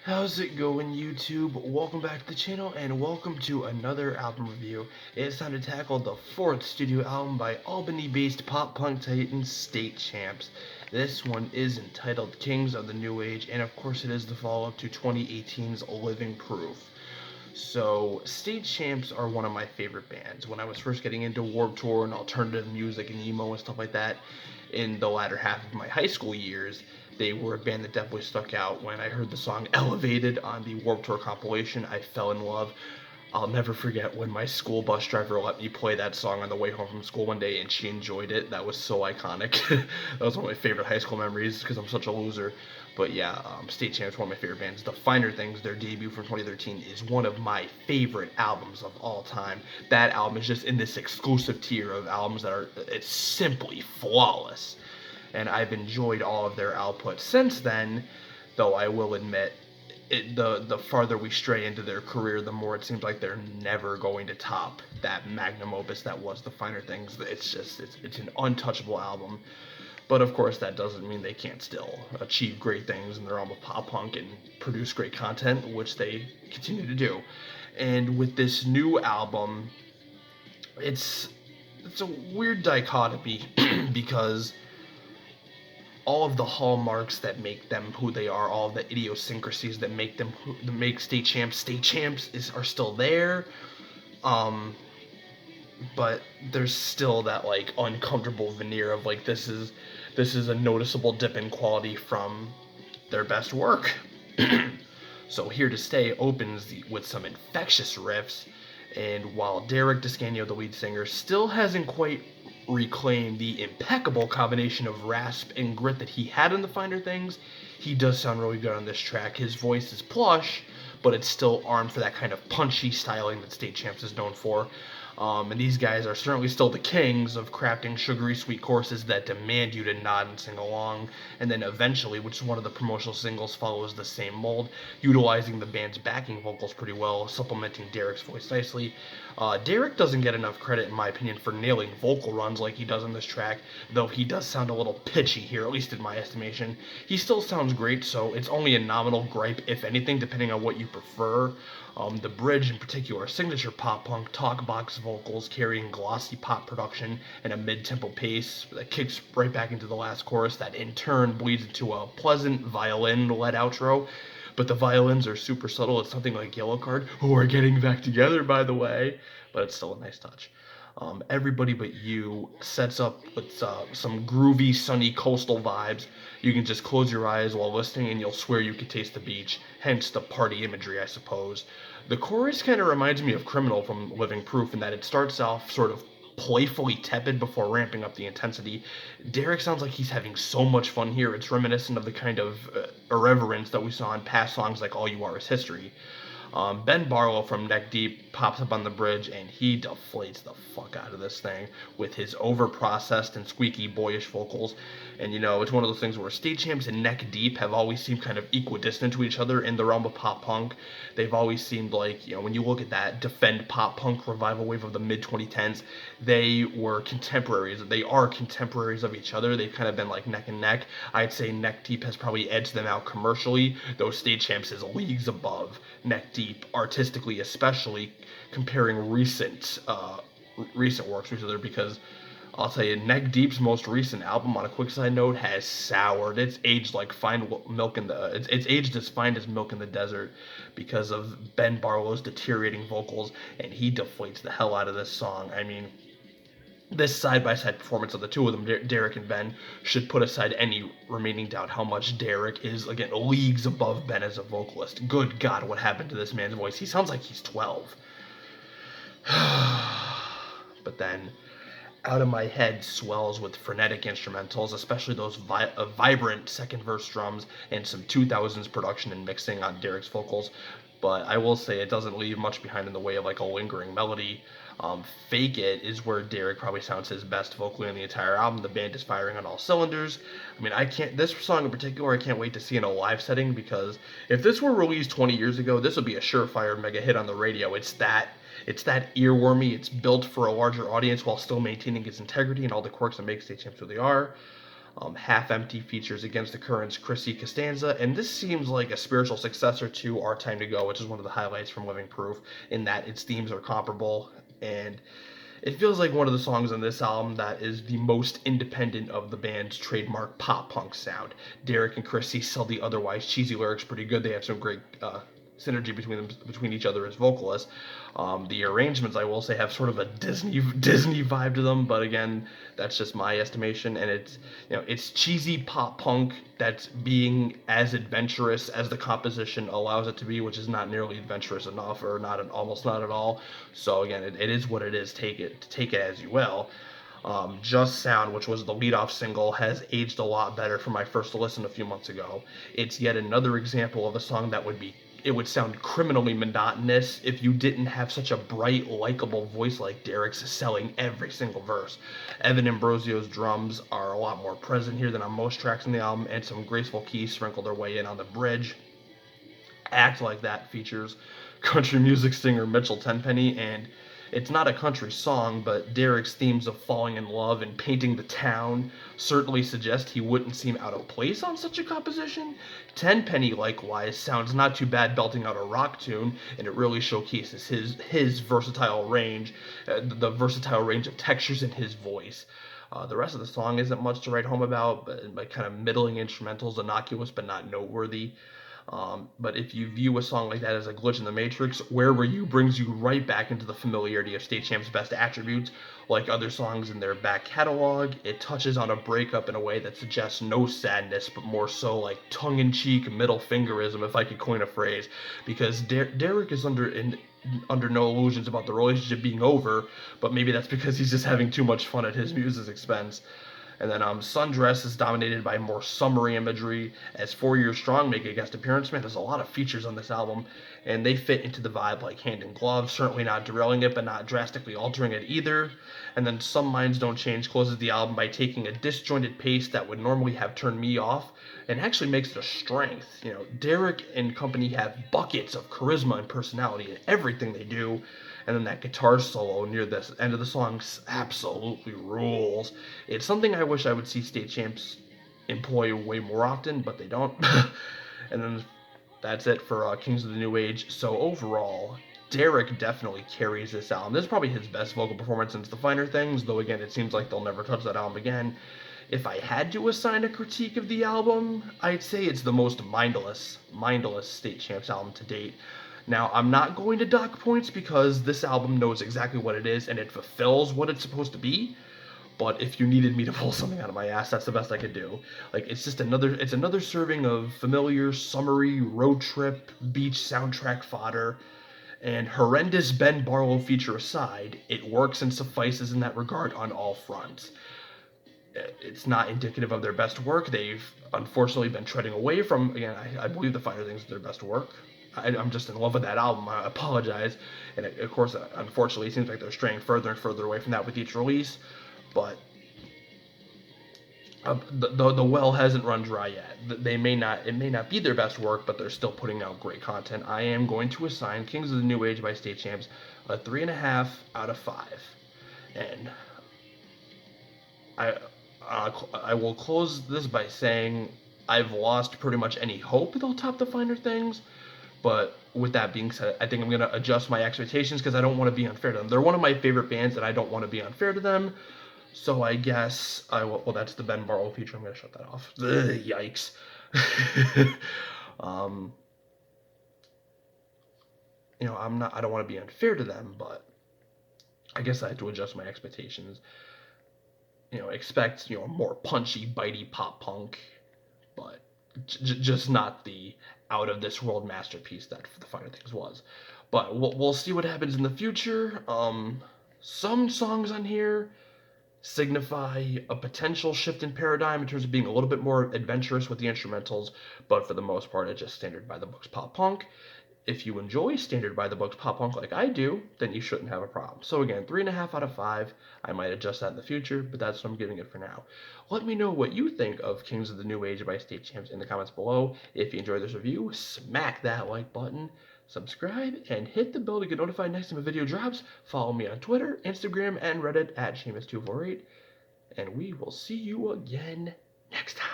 How's it going, YouTube? Welcome back to the channel and welcome to another album review. It's time to tackle the fourth studio album by Albany-based pop punk titan State Champs. This one is entitled Kings of the New Age, and of course it is the follow-up to 2018's Living Proof. So, State Champs are one of my favorite bands. When I was first getting into Warped Tour and alternative music and emo and stuff like that in the latter half of my high school years, they were a band that definitely stuck out. When I heard the song Elevated on the Warped Tour compilation, I fell in love. I'll never forget when my school bus driver let me play that song on the way home from school one day and she enjoyed it. That was so iconic. That was one of my favorite high school memories because I'm such a loser. But yeah, State Champs, one of my favorite bands. The Finer Things, their debut from 2013, is one of my favorite albums of all time. That album is just in this exclusive tier of albums that are, it's simply flawless. And I've enjoyed all of their output since then, though I will admit, the farther we stray into their career, the more it seems like they're never going to top that magnum opus that was The Finer Things. It's an untouchable album. But of course, that doesn't mean they can't still achieve great things in their realm of pop punk and produce great content, which they continue to do. And with this new album, it's a weird dichotomy because all of the hallmarks that make them who they are, all of the idiosyncrasies that make them that make State Champs are still there. Um, but there's still that like uncomfortable veneer of like this is a noticeable dip in quality from their best work. So Here to Stay opens with some infectious riffs, and while Derek Descanio, the lead singer, still hasn't quite reclaimed the impeccable combination of rasp and grit that he had in The Finer Things, he does sound really good on this track. His voice is plush, but it's still armed for that kind of punchy styling that State Champs is known for. And these guys are certainly still the kings of crafting sugary sweet choruses that demand you to nod and sing along. And then eventually, which is one of the promotional singles, follows the same mold, utilizing the band's backing vocals pretty well, supplementing Derek's voice nicely. Derek doesn't get enough credit, in my opinion, for nailing vocal runs like he does on this track, though he does sound a little pitchy here, at least in my estimation. He still sounds great, so it's only a nominal gripe, if anything, depending on what you prefer. The bridge, in particular, signature pop punk talk box vocals carrying glossy pop production and a mid-tempo pace that kicks right back into the last chorus that in turn bleeds into a pleasant violin-led outro. But the violins are super subtle. It's something like Yellow Card, who are getting back together, by the way, but it's still a nice touch. Everybody But You sets up with some groovy, sunny coastal vibes. You can just close your eyes while listening and you'll swear you could taste the beach, hence the party imagery, I suppose. The chorus kind of reminds me of Criminal from Living Proof in that it starts off sort of playfully tepid before ramping up the intensity. Derek sounds like he's having so much fun here. It's reminiscent of the kind of irreverence that we saw in past songs like All You Are Is History. Ben Barlow from Neck Deep pops up on the bridge and he deflates the fuck out of this thing with his over-processed and squeaky boyish vocals. And you know, it's one of those things where State Champs and Neck Deep have always seemed kind of equidistant to each other in the realm of pop punk. They've always seemed like, you know, when you look at that Defend pop punk revival wave of the mid 2010s, they were contemporaries. They are contemporaries of each other. They've kind of been like neck and neck. I'd say Neck Deep has probably edged them out commercially, though State Champs is leagues above Neck Deep, artistically especially, comparing recent works with each other, because I'll tell you, Neck Deep's most recent album, on a quick side note, has soured. It's aged like fine milk in the. It's aged as fine as milk in the desert because of Ben Barlow's deteriorating vocals, and he deflates the hell out of this song. I mean, this side-by-side performance of the two of them, Derek and Ben, should put aside any remaining doubt how much Derek is, again, leagues above Ben as a vocalist. Good God, what happened to this man's voice? He sounds like he's 12. But then, Out of My Head swells with frenetic instrumentals, especially those vibrant second verse drums and some 2000s production and mixing on Derek's vocals. But I will say it doesn't leave much behind in the way of like a lingering melody. Fake It is where Derek probably sounds his best vocally on the entire album. The band is firing on all cylinders. I mean, this song in particular, I can't wait to see in a live setting, because if this were released 20 years ago, this would be a surefire mega hit on the radio. It's that earwormy. It's built for a larger audience while still maintaining its integrity and all the quirks that make State Champs who they are. Half Empty features Against the Current's Chrissy Costanza, and this seems like a spiritual successor to Our Time to Go, which is one of the highlights from Living Proof, in that its themes are comparable, and it feels like one of the songs on this album that is the most independent of the band's trademark pop punk sound. Derek and Chrissy sell the otherwise cheesy lyrics pretty good. They have some great synergy between each other as vocalists. The arrangements, I will say, have sort of a Disney vibe to them, but again, that's just my estimation. And it's cheesy pop punk that's being as adventurous as the composition allows it to be, which is not nearly adventurous enough, or almost not at all. So again, it is what it is. Take it as you will. Just Sound, which was the lead-off single, has aged a lot better from my first listen a few months ago. It's yet another example of a song that it would sound criminally monotonous if you didn't have such a bright, likable voice like Derek's selling every single verse. Evan Ambrosio's drums are a lot more present here than on most tracks in the album, and some graceful keys sprinkle their way in on the bridge. Act Like That features country music singer Mitchell Tenpenny, and it's not a country song, but Derek's themes of falling in love and painting the town certainly suggest he wouldn't seem out of place on such a composition. Tenpenny, likewise, sounds not too bad belting out a rock tune, and it really showcases his versatile range, the versatile range of textures in his voice. The rest of the song isn't much to write home about, but kind of middling instrumentals, innocuous but not noteworthy. But if you view a song like that as a glitch in the Matrix, Where Were You brings you right back into the familiarity of State Champ's best attributes. Like other songs in their back catalog, it touches on a breakup in a way that suggests no sadness, but more so like tongue-in-cheek middle fingerism, if I could coin a phrase, because Derek is under no illusions about the relationship being over, but maybe that's because he's just having too much fun at his muse's expense. And then Sundress is dominated by more summery imagery, as 4 Years Strong make a guest appearance. Man, there's a lot of features on this album, and they fit into the vibe like hand in glove, certainly not derailing it, but not drastically altering it either. And then Some Minds Don't Change closes the album by taking a disjointed pace that would normally have turned me off, and actually makes it a strength. Derek and company have buckets of charisma and personality in everything they do, and then that guitar solo near the end of the song absolutely rules. It's something I wish I would see State Champs employ way more often, but they don't. And then that's it for Kings of the New Age. So overall, Derek definitely carries this album. This is probably his best vocal performance since The Finer Things, though again, it seems like they'll never touch that album again. If I had to assign a critique of the album, I'd say it's the most mindless State Champs album to date. Now, I'm not going to dock points because this album knows exactly what it is and it fulfills what it's supposed to be. But if you needed me to pull something out of my ass, that's the best I could do. Like, it's another serving of familiar, summery, road trip, beach soundtrack fodder. And horrendous Ben Barlow feature aside, it works and suffices in that regard on all fronts. It's not indicative of their best work. They've unfortunately been treading away from, again, I believe The Finer Things is their best work. I'm just in love with that album. I apologize. And of course, unfortunately, it seems like they're straying further and further away from that with each release. But the well hasn't run dry yet. It may not be their best work, but they're still putting out great content. I am going to assign Kings of the New Age by State Champs a 3.5 out of 5. And I will close this by saying I've lost pretty much any hope they'll top The Finer Things. But with that being said, I think I'm going to adjust my expectations because I don't want to be unfair to them. They're one of my favorite bands, and I don't want to be unfair to them. So I guess I will. Well, that's the Ben Barlow feature. I'm going to shut that off. Ugh, yikes. I don't want to be unfair to them, but I guess I have to adjust my expectations. Expect more punchy, bitey pop punk, but just not the out of this world masterpiece that The Finer Things was. But we'll see what happens in the future. Some songs on here signify a potential shift in paradigm in terms of being a little bit more adventurous with the instrumentals, but for the most part, it's just standard by the books pop punk. If you enjoy standard by the books pop punk like I do, then you shouldn't have a problem. So again, 3.5 out of 5. I might adjust that in the future, but that's what I'm giving it for now. Let me know what you think of Kings of the New Age by State Champs in the comments below. If you enjoyed this review, smack that like button, subscribe, and hit the bell to get notified next time a video drops. Follow me on Twitter, Instagram, and Reddit at Seamus248, and we will see you again next time.